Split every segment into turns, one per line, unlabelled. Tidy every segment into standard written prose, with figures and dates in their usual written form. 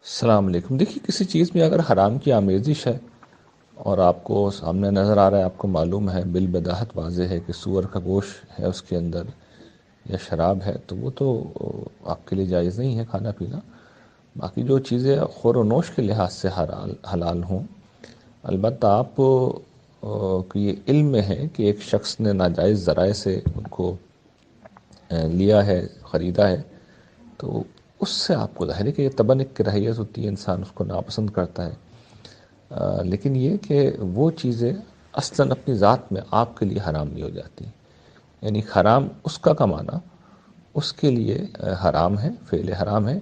السلام علیکم۔ دیکھیے، کسی چیز میں اگر حرام کی آمیزش ہے اور آپ کو سامنے نظر آ رہا ہے، آپ کو معلوم ہے، بالبداہت واضح ہے کہ سور کا گوشت ہے اس کے اندر یا شراب ہے، تو وہ تو آپ کے لیے جائز نہیں ہے کھانا پینا۔ باقی جو چیزیں خور و نوش کے لحاظ سے حلال ہوں، البتہ آپ کو یہ علم میں ہے کہ ایک شخص نے ناجائز ذرائع سے ان کو لیا ہے، خریدا ہے، تو اس سے آپ کو ظاہر ہے کہ یہ طبعاً ایک کراہیت ہوتی ہے، انسان اس کو ناپسند کرتا ہے۔ لیکن یہ کہ وہ چیزیں اصلاً اپنی ذات میں آپ کے لیے حرام نہیں ہو جاتی، یعنی حرام اس کا کمانا اس کے لیے حرام ہے، فعل حرام ہے،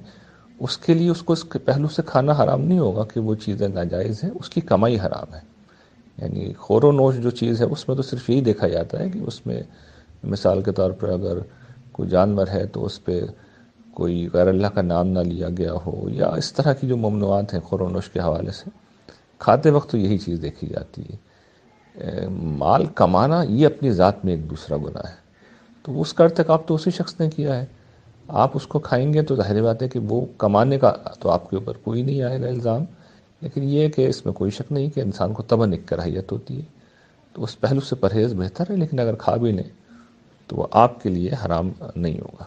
اس کے لیے اس کے پہلو سے کھانا حرام نہیں ہوگا کہ وہ چیزیں ناجائز ہیں، اس کی کمائی حرام ہے۔ یعنی خور و نوش جو چیز ہے اس میں تو صرف یہی دیکھا جاتا ہے کہ اس میں مثال کے طور پر اگر کوئی جانور ہے تو اس پہ کوئی غیر اللہ کا نام نہ لیا گیا ہو، یا اس طرح کی جو ممنوعات ہیں خور و نوش کے حوالے سے، کھاتے وقت تو یہی چیز دیکھی جاتی ہے۔ مال کمانا یہ اپنی ذات میں ایک دوسرا گناہ ہے، تو اس کا ارتکاب تو اسی شخص نے کیا ہے۔ آپ اس کو کھائیں گے تو ظاہر بات ہے کہ وہ کمانے کا تو آپ کے اوپر کوئی نہیں آئے گا الزام، لیکن یہ ہے کہ اس میں کوئی شک نہیں کہ انسان کو طبعاً ایک کراہیت ہوتی ہے، تو اس پہلو سے پرہیز بہتر ہے، لیکن اگر کھا بھی لیں تو وہ آپ کے لیے حرام نہیں ہوگا۔